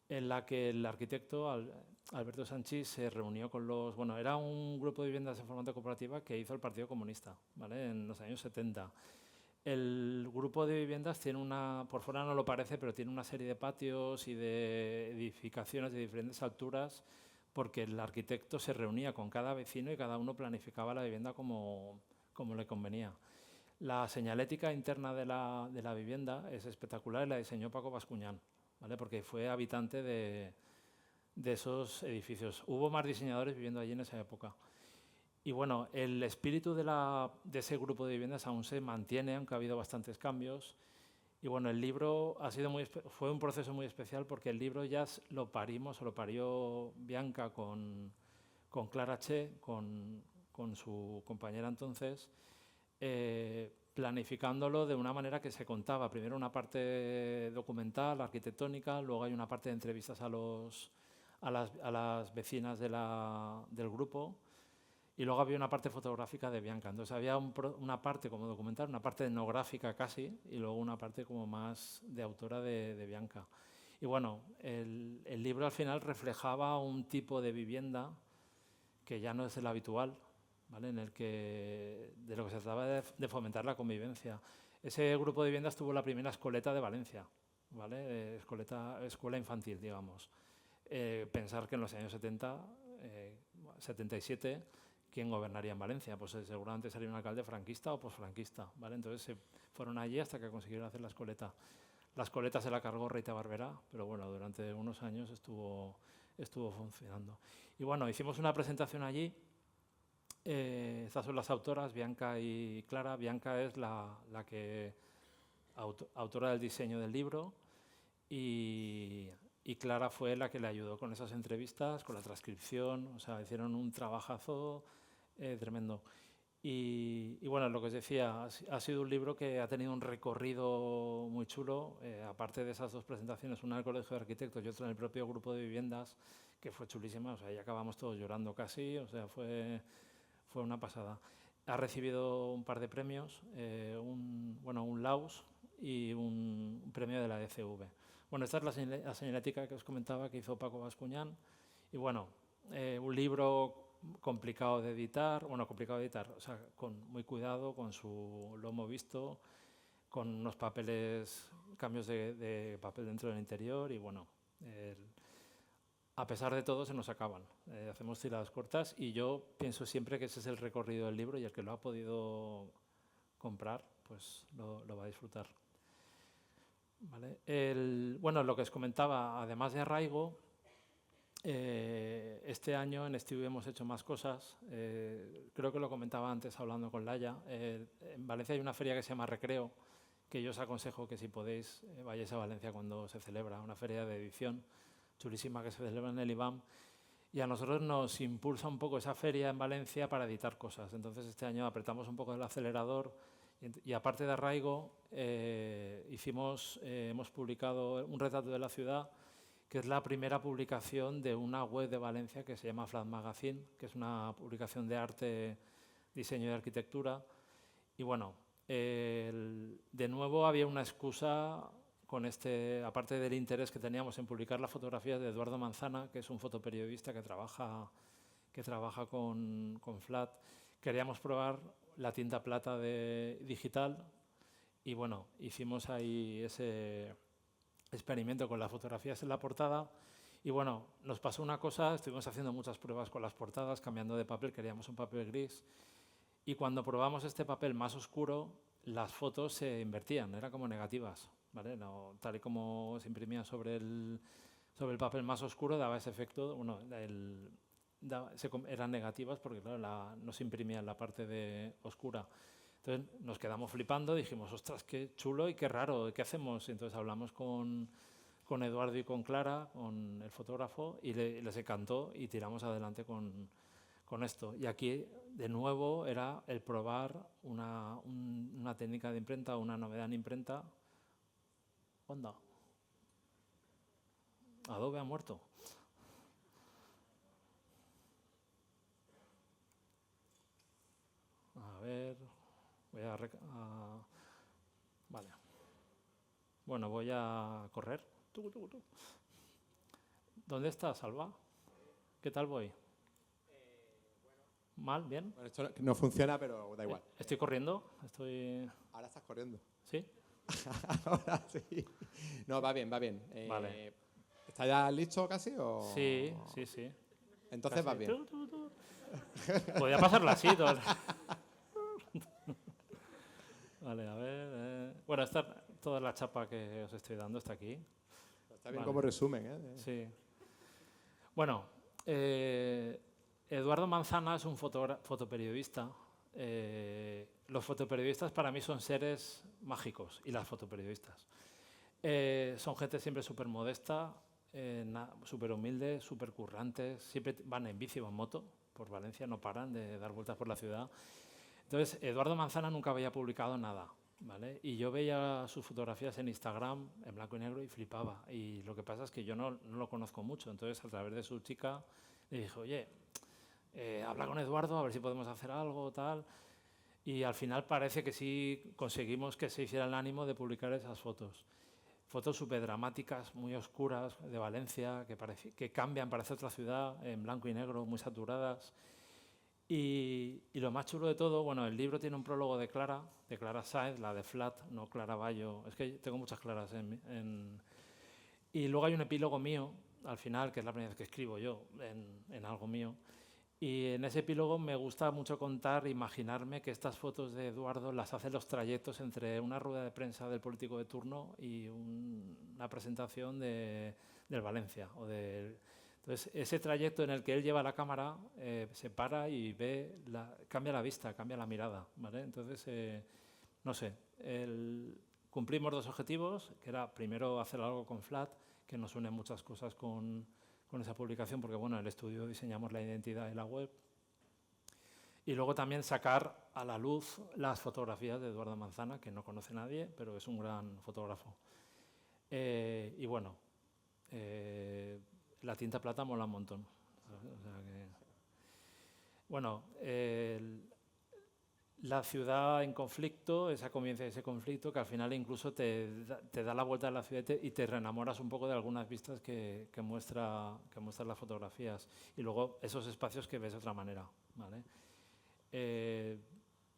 Speaker 3: en la que el arquitecto Alberto Sanchis se reunió con era un grupo de viviendas en formato de cooperativa que hizo el Partido Comunista, ¿vale? En los años 70. El grupo de viviendas tiene por fuera no lo parece, pero tiene una serie de patios y de edificaciones de diferentes alturas, porque el arquitecto se reunía con cada vecino y cada uno planificaba la vivienda como le convenía. La señalética interna de la vivienda es espectacular y la diseñó Paco Bascuñán, ¿vale? Porque fue habitante de esos edificios. Hubo más diseñadores viviendo allí en esa época. Y bueno, el espíritu de ese grupo de viviendas aún se mantiene, aunque ha habido bastantes cambios. Y bueno, el libro fue un proceso muy especial porque el libro ya lo parió Bianca con Clara Che, con su compañera entonces, planificándolo de una manera que se contaba. Primero una parte documental, arquitectónica, luego hay una parte de entrevistas a las vecinas del grupo, y luego había una parte fotográfica de Bianca. Entonces había una parte como documental, una parte etnográfica casi, y luego una parte como más de autora de Bianca. Y bueno, el libro al final reflejaba un tipo de vivienda que ya no es el habitual, ¿vale? De lo que se trataba de fomentar la convivencia. Ese grupo de viviendas tuvo la primera escoleta de Valencia, ¿vale? Escuela infantil, digamos. Pensar que en los años 77, ¿quién gobernaría en Valencia? Pues seguramente sería un alcalde franquista o posfranquista, ¿vale? Entonces se fueron allí hasta que consiguieron hacer la escoleta. La escoleta se la cargó Reita Barberá, pero bueno, durante unos años estuvo funcionando. Y bueno, hicimos una presentación allí. Estas son las autoras, Bianca y Clara. Bianca es la autora del diseño del libro y Clara fue la que le ayudó con esas entrevistas, con la transcripción. O sea, hicieron un trabajazo tremendo. Y bueno, lo que os decía, ha sido un libro que ha tenido un recorrido muy chulo, aparte de esas dos presentaciones, una en el Colegio de Arquitectos y otra en el propio grupo de viviendas, que fue chulísima. O sea, ya acabamos todos llorando casi, o sea, fue una pasada. Ha recibido un par de premios, un Laus y un premio de la DCV. Bueno, esta es la señalética que os comentaba que hizo Paco Bascuñán. Y bueno, un libro complicado de editar, o sea, con muy cuidado, lo hemos visto, con unos cambios de papel dentro del interior y bueno, a pesar de todo se nos acaban. Hacemos tiradas cortas y yo pienso siempre que ese es el recorrido del libro y el que lo ha podido comprar, pues lo va a disfrutar. ¿Vale? Lo que os comentaba, además de arraigo, este año en Estiu hemos hecho más cosas. Creo que lo comentaba antes hablando con Laia. En Valencia hay una feria que se llama Recreo, que yo os aconsejo que si podéis vayáis a Valencia cuando se celebra, una feria de edición chulísima que se celebra en el IBAM. Y a nosotros nos impulsa un poco esa feria en Valencia para editar cosas. Entonces este año apretamos un poco el acelerador y aparte de arraigo hemos publicado un retrato de la ciudad, que es la primera publicación de una web de Valencia que se llama Flat Magazine, que es una publicación de arte, diseño y arquitectura. Y bueno, de nuevo había una excusa con aparte del interés que teníamos en publicar las fotografías de Eduardo Manzana, que es un fotoperiodista que trabaja con Flat. Queríamos probar la tinta plata digital y bueno, hicimos ahí ese experimento con las fotografías en la portada y bueno, nos pasó una cosa, estuvimos haciendo muchas pruebas con las portadas, cambiando de papel, queríamos un papel gris y cuando probamos este papel más oscuro, las fotos se invertían, eran como negativas, ¿vale? No, tal y como se imprimía sobre el papel más oscuro daba ese efecto, eran negativas porque claro, no se imprimía en la parte oscura. Entonces nos quedamos flipando, dijimos, ostras, qué chulo y qué raro, ¿qué hacemos? Y entonces hablamos con Eduardo y con Clara, con el fotógrafo, y les encantó y tiramos adelante con esto. Y aquí, de nuevo, era el probar una técnica de imprenta, una novedad en imprenta. Onda. Adobe ha muerto. A ver, vale. Bueno, voy a correr. ¿Dónde estás, Alba? ¿Qué tal voy? ¿Mal? ¿Bien?
Speaker 2: Bueno, esto no funciona, pero da igual.
Speaker 3: ¿Estoy corriendo?
Speaker 2: Ahora estás corriendo.
Speaker 3: ¿Sí?
Speaker 2: Ahora sí. No, va bien, va bien.
Speaker 3: Vale.
Speaker 2: ¿Está ya listo casi? O...
Speaker 3: Sí.
Speaker 2: Entonces
Speaker 3: Casi.
Speaker 2: vas bien.
Speaker 3: Podría pasarla así. Vale, a ver. Bueno, toda la chapa que os estoy dando está aquí.
Speaker 2: Está bien como resumen, ¿eh?
Speaker 3: Sí. Bueno, Eduardo Manzana es un fotoperiodista. Los fotoperiodistas para mí son seres mágicos, y las fotoperiodistas. Son gente siempre súper modesta, súper humilde, súper currantes, siempre van en bici o en moto por Valencia, no paran de dar vueltas por la ciudad. Entonces, Eduardo Manzana nunca había publicado nada, ¿vale? Y yo veía sus fotografías en Instagram, en blanco y negro, y flipaba. Y lo que pasa es que yo no lo conozco mucho, entonces a través de su chica le dije, oye, habla con Eduardo, a ver si podemos hacer algo, tal. Y al final parece que sí conseguimos que se hiciera el ánimo de publicar esas fotos. Fotos súper dramáticas, muy oscuras, de Valencia, que cambian, parece otra ciudad, en blanco y negro, muy saturadas. Y lo más chulo de todo, bueno, el libro tiene un prólogo de Clara Sáez, la de Flat, no Clara Bayo. Es que tengo muchas Claras y luego hay un epílogo mío, al final, que es la primera vez que escribo yo en algo mío. Y en ese epílogo me gusta mucho contar, imaginarme que estas fotos de Eduardo las hace los trayectos entre una rueda de prensa del político de turno y una presentación del Valencia. Entonces, ese trayecto en el que él lleva la cámara se para y cambia la vista, cambia la mirada, ¿vale? Entonces, no sé, cumplimos dos objetivos, que era primero hacer algo con Flat, que nos une muchas cosas con esa publicación, porque bueno, en el estudio diseñamos la identidad de la web. Y luego también sacar a la luz las fotografías de Eduardo Manzana, que no conoce nadie, pero es un gran fotógrafo. Y bueno, la tinta plata mola un montón. O sea que, bueno, la ciudad en conflicto, esa convivencia de ese conflicto, que al final incluso te da la vuelta a la ciudad y te reenamoras un poco de algunas vistas que muestran las fotografías. Y luego esos espacios que ves de otra manera, ¿vale?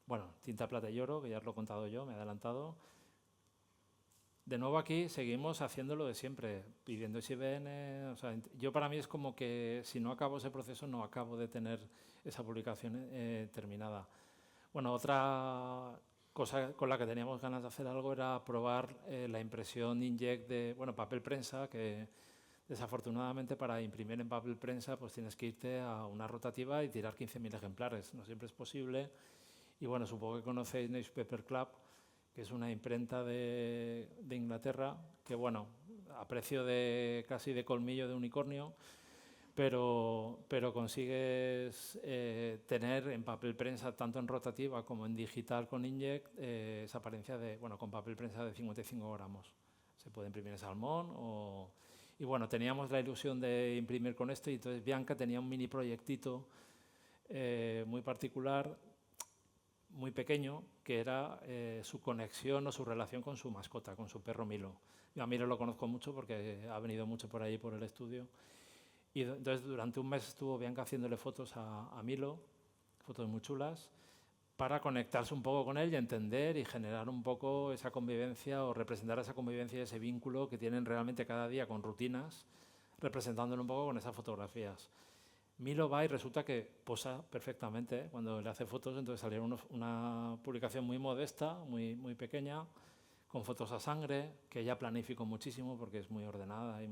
Speaker 3: Bueno, tinta plata y oro, que ya os lo he contado yo, me he adelantado. De nuevo aquí seguimos haciéndolo de siempre, pidiendo ISBN. O sea, yo para mí es como que si no acabo ese proceso no acabo de tener esa publicación terminada. Bueno, otra cosa con la que teníamos ganas de hacer algo era probar la impresión inkjet de papel prensa, que desafortunadamente para imprimir en papel prensa pues tienes que irte a una rotativa y tirar 15.000 ejemplares. No siempre es posible. Y bueno, supongo que conocéis Newspaper Club, que es una imprenta de Inglaterra, que bueno, a precio casi de colmillo de unicornio, pero consigues tener en papel prensa, tanto en rotativa como en digital con inkjet, esa apariencia con papel prensa de 55 gramos. Se puede imprimir en salmón y bueno, teníamos la ilusión de imprimir con esto, y entonces Bianca tenía un mini proyectito muy particular, muy pequeño, que era su conexión o su relación con su mascota, con su perro Milo. Yo a Milo lo conozco mucho porque ha venido mucho por ahí, por el estudio. Y entonces durante un mes estuvo Bianca haciéndole fotos a Milo, fotos muy chulas, para conectarse un poco con él y entender y generar un poco esa convivencia o representar esa convivencia y ese vínculo que tienen realmente cada día con rutinas, representándolo un poco con esas fotografías. Milo va y resulta que posa perfectamente cuando le hace fotos, entonces salieron una publicación muy modesta, muy pequeña, con fotos a sangre, que ella planificó muchísimo porque es muy ordenada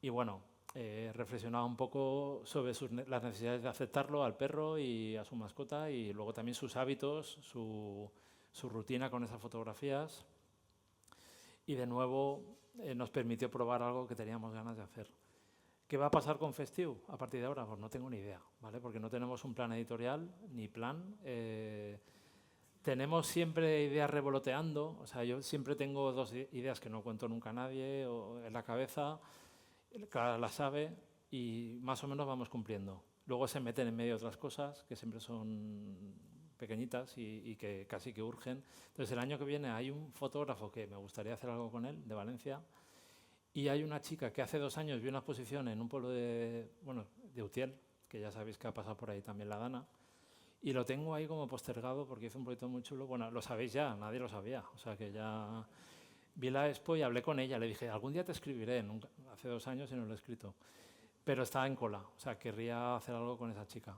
Speaker 3: y bueno, reflexionaba un poco sobre las necesidades de aceptarlo al perro y a su mascota, y luego también sus hábitos, su rutina con esas fotografías. Y de nuevo nos permitió probar algo que teníamos ganas de hacer. ¿Qué va a pasar con Festiu a partir de ahora? Pues no tengo ni idea, ¿vale? Porque no tenemos un plan editorial ni plan. Tenemos siempre ideas revoloteando, o sea, yo siempre tengo 2 ideas que no cuento nunca a nadie en la cabeza, Clara las sabe y más o menos vamos cumpliendo. Luego se meten en medio otras cosas que siempre son pequeñitas y que casi que urgen. Entonces el año que viene hay un fotógrafo que me gustaría hacer algo con él, de Valencia, y hay una chica que hace 2 años vio una exposición en un pueblo de Utiel, que ya sabéis que ha pasado por ahí también la Dana, y lo tengo ahí como postergado porque hizo un proyecto muy chulo. Bueno, lo sabéis ya, nadie lo sabía, o sea que ya vi la expo y hablé con ella, le dije, algún día te escribiré, hace 2 años y no lo he escrito, pero está en cola, o sea, querría hacer algo con esa chica.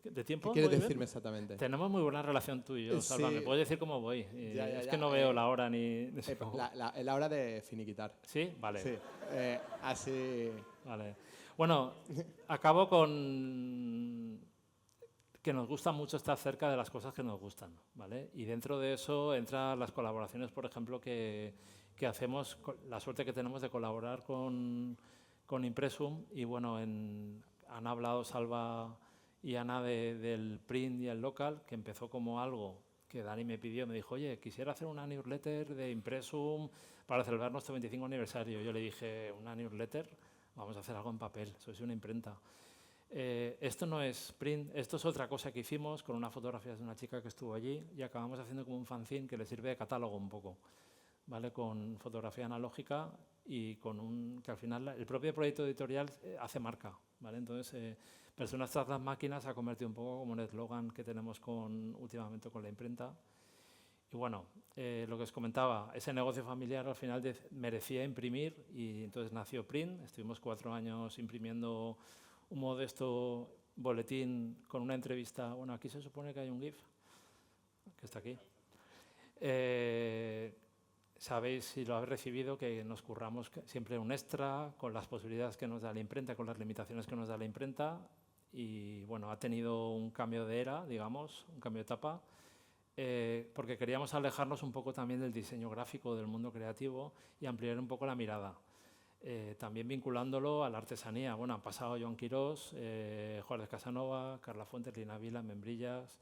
Speaker 3: ¿De tiempo?
Speaker 2: ¿Qué quieres decirme exactamente?
Speaker 3: Tenemos muy buena relación tú y yo, Salva.
Speaker 2: Sí.
Speaker 3: ¿Me puedes decir cómo voy?
Speaker 2: Ya,
Speaker 3: es que no veo la hora ni...
Speaker 2: la hora de finiquitar.
Speaker 3: ¿Sí? Vale.
Speaker 2: Sí. Así...
Speaker 3: Vale. Bueno, acabo con que nos gusta mucho estar cerca de las cosas que nos gustan, ¿vale? Y dentro de eso entran las colaboraciones, por ejemplo, que hacemos, la suerte que tenemos de colaborar con Impresum. Y bueno, han hablado Salva y Ana del print y el local, que empezó como algo que Dani me pidió, me dijo, oye, quisiera hacer una newsletter de Impresum para celebrar nuestro 25 aniversario. Yo le dije, ¿una newsletter? Vamos a hacer algo en papel, sois una imprenta. Esto no es print, esto es otra cosa que hicimos con unas fotografías de una chica que estuvo allí y acabamos haciendo como un fanzine que le sirve de catálogo un poco, ¿vale? Con fotografía analógica y con que al final el propio proyecto editorial hace marca, ¿vale? Entonces, Personas tras las máquinas se ha convertido un poco como un eslogan que tenemos últimamente con la imprenta. Y bueno, lo que os comentaba, ese negocio familiar al final merecía imprimir y entonces nació Print. Estuvimos 4 años imprimiendo un modesto boletín con una entrevista. Bueno, aquí se supone que hay un GIF, que está aquí. Sabéis, si lo habéis recibido, que nos curramos siempre un extra con las posibilidades que nos da la imprenta, con las limitaciones que nos da la imprenta. Y bueno, ha tenido un cambio de era, digamos, un cambio de etapa, porque queríamos alejarnos un poco también del diseño gráfico, del mundo creativo y ampliar un poco la mirada. También vinculándolo a la artesanía. Bueno, han pasado Joan Quirós, Juárez Casanova, Carla Fuentes, Lina Vila, Membrillas.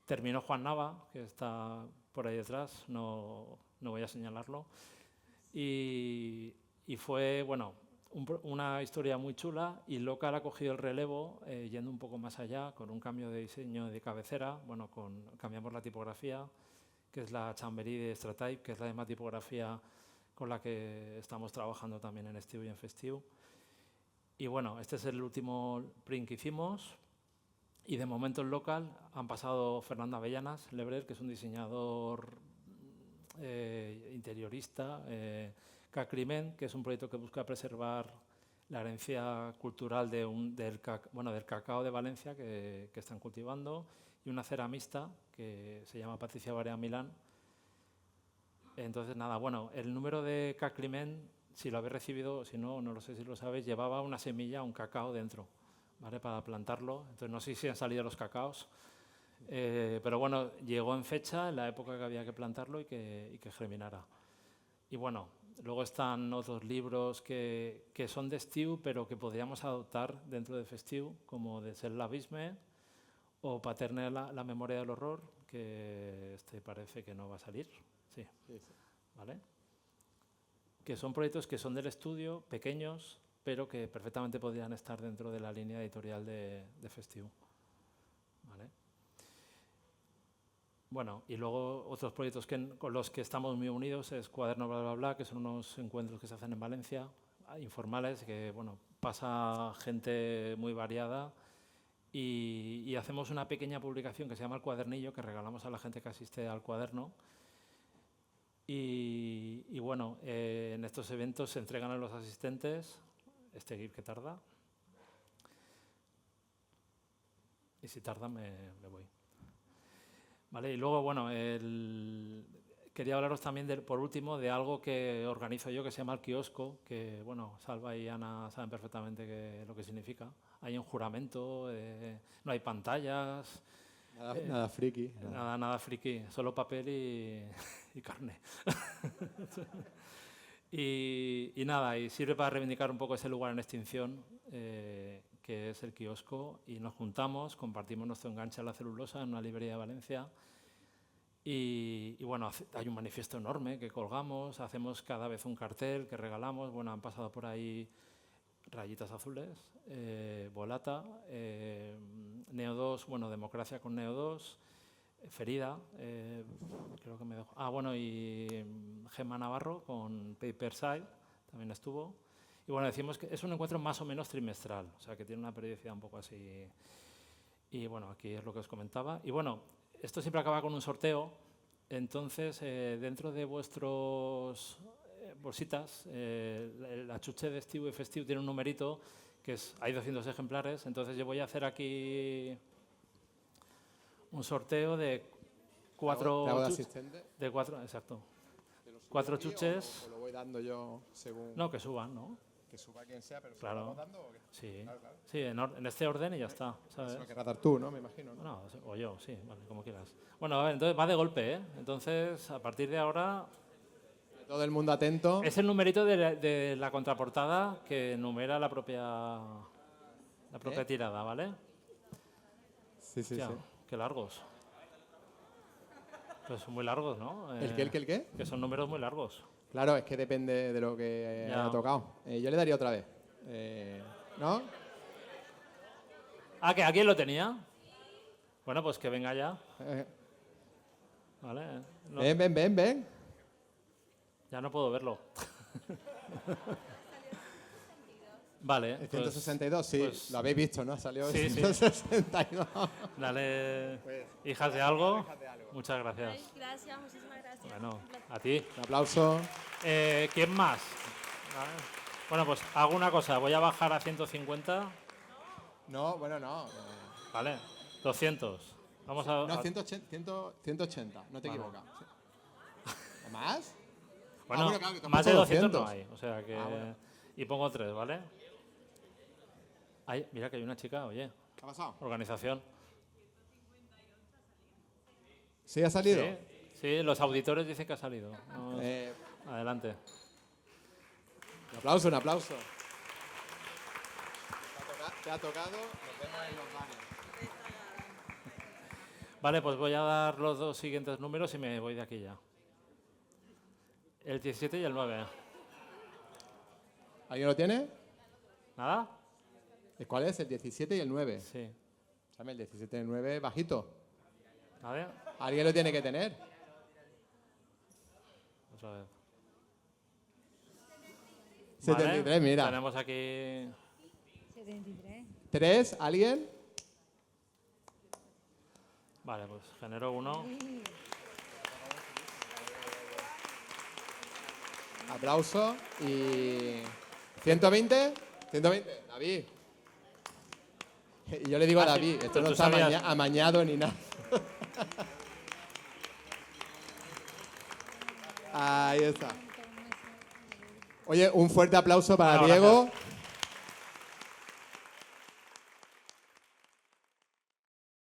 Speaker 3: Terminó Juan Nava, que está por ahí detrás, no voy a señalarlo. Y fue, bueno, una historia muy chula, y Local ha cogido el relevo yendo un poco más allá con un cambio de diseño de cabecera. Bueno, cambiamos la tipografía, que es la Chamberí de Stratype, que es la misma tipografía con la que estamos trabajando también en Estiu y en Festiu. Y bueno, este es el último print que hicimos. Y de momento en Local han pasado Fernando Avellanas Lebrer, que es un diseñador interiorista, Cacrimen, que es un proyecto que busca preservar la herencia cultural del cacao de Valencia que están cultivando, y una ceramista que se llama Patricia Barea Milán. Entonces, nada, bueno, el número de Cacrimen, si lo habéis recibido, si no, no lo sé si lo sabéis, llevaba una semilla, un cacao dentro, ¿vale? Para plantarlo. Entonces, no sé si han salido los cacaos, pero bueno, llegó en fecha, en la época que había que plantarlo y que germinara. Y bueno, luego están otros libros que son de Estiu, pero que podríamos adoptar dentro de Festiu, como de Ser l'Abisme o Paterne la memoria del horror, que parece que no va a salir. Sí. ¿Vale? Que son proyectos que son del estudio, pequeños, pero que perfectamente podrían estar dentro de la línea editorial de Festiu. ¿Vale? Bueno, y luego otros proyectos con los que estamos muy unidos es Cuaderno Bla Bla Bla, que son unos encuentros que se hacen en Valencia, informales, que bueno, pasa gente muy variada, y hacemos una pequeña publicación que se llama El Cuadernillo, que regalamos a la gente que asiste al cuaderno. Y bueno, en estos eventos se entregan a los asistentes este GIF que tarda. Y si tarda me voy. Vale, y luego, bueno, quería hablaros también, por último, de algo que organizo yo que se llama el kiosco, que, bueno, Salva y Ana saben perfectamente lo que significa. Hay un juramento, no hay pantallas.
Speaker 2: Nada friki.
Speaker 3: Nada friki, solo papel y carne. y nada, y sirve para reivindicar un poco ese lugar en extinción, que es el kiosco, y nos juntamos, compartimos nuestro enganche a la celulosa en una librería de Valencia. Y bueno, hay un manifiesto enorme que colgamos, hacemos cada vez un cartel que regalamos. Bueno, han pasado por ahí Rayitas Azules, Volata, Neo 2, bueno, Democracia con Neo 2, Ferida, creo que me dejo. Ah, bueno, y Gemma Navarro con Paperside, también estuvo. Y bueno, decimos que es un encuentro más o menos trimestral, o sea, que tiene una periodicidad un poco así. Y bueno, aquí es lo que os comentaba. Y bueno, esto siempre acaba con un sorteo, entonces dentro de vuestros bolsitas, la chuche de Estiu y Festiu tiene un numerito que hay 200 ejemplares, entonces yo voy a hacer aquí un sorteo de 4
Speaker 2: ¿Te hago de asistente?
Speaker 3: de 4, exacto. 4 chuches.
Speaker 2: ¿O lo voy dando yo según...?
Speaker 3: No, que suban, ¿no?
Speaker 2: Que suba quien sea, pero
Speaker 3: Claro.
Speaker 2: ¿lo vamos dando o qué?
Speaker 3: Sí,
Speaker 2: Claro, claro.
Speaker 3: sí, en este orden y ya está, ¿sabes?
Speaker 2: Eso lo querrás dar tú, ¿no? Me imagino, ¿no?
Speaker 3: No, o yo, sí, vale, como quieras. Bueno, a ver, entonces va de golpe, ¿eh? Entonces, a partir de ahora,
Speaker 2: Todo el mundo atento.
Speaker 3: es el numerito de la contraportada que numera la propia tirada, ¿vale?
Speaker 2: Sí, sí,
Speaker 3: Hostia,
Speaker 2: sí.
Speaker 3: qué largos. Pues son muy largos, ¿no?
Speaker 2: ¿El qué?
Speaker 3: Que son números muy largos.
Speaker 2: Claro, es que depende de lo que
Speaker 3: Ya.
Speaker 2: haya tocado. Yo le daría otra vez. ¿No?
Speaker 3: Ah, que aquí lo tenía. Bueno, pues que venga ya. ¿Vale? No,
Speaker 2: Ven.
Speaker 3: ya no puedo verlo. Vale.
Speaker 2: El 162, sí,
Speaker 3: pues-
Speaker 2: lo habéis visto, ¿no? Salió el
Speaker 3: Sí, sí.
Speaker 2: 162.
Speaker 3: Dale,
Speaker 2: Pues,
Speaker 3: hijas de algo. Muchas gracias.
Speaker 4: Gracias, muchísimas gracias.
Speaker 3: Bueno, a ti.
Speaker 2: Un aplauso.
Speaker 3: ¿Quién más? Vale. Bueno, pues hago una cosa. Voy a bajar a 150.
Speaker 2: No, bueno, no.
Speaker 3: Vale. 200. Vamos a...
Speaker 2: No, 180, no te
Speaker 3: Vale.
Speaker 2: equivocas. ¿O más?
Speaker 3: Bueno,
Speaker 2: bueno, claro, que te has
Speaker 3: más de
Speaker 2: puesto
Speaker 3: 200 no
Speaker 2: 200.
Speaker 3: hay. O sea que...
Speaker 2: Bueno.
Speaker 3: Y pongo 3, ¿vale? Mira que hay una chica, oye.
Speaker 2: ¿Qué ha pasado?
Speaker 3: Organización.
Speaker 2: ¿Sí ha salido?
Speaker 3: Sí, los auditores dicen que ha salido. Vamos,
Speaker 2: Un
Speaker 3: adelante.
Speaker 2: aplauso. Te ha tocado. Nos vemos en los bares.
Speaker 3: Vale, pues voy a dar los 2 siguientes números y me voy de aquí ya. El 17 y el 9.
Speaker 2: ¿Alguien lo tiene?
Speaker 3: ¿Nada?
Speaker 2: ¿Cuál es? El 17 y el 9.
Speaker 3: Sí.
Speaker 2: Dame el 17 y el 9 bajito.
Speaker 3: A ver,
Speaker 2: Alguien lo tiene que tener.
Speaker 3: otra vez.
Speaker 2: 73,
Speaker 3: Vale,
Speaker 2: mira.
Speaker 3: Tenemos aquí...
Speaker 1: 73.
Speaker 2: 3, ¿alguien?
Speaker 3: Vale, pues genero 1.
Speaker 2: Aplauso. Y... 120. 120. David. Y yo le digo a
Speaker 3: Ah, sí.
Speaker 2: David, esto
Speaker 3: Tú
Speaker 2: no está
Speaker 3: sabías.
Speaker 2: amañado ni nada. Ahí está. Oye, un fuerte aplauso para
Speaker 3: Bueno,
Speaker 2: Diego.
Speaker 3: gracias.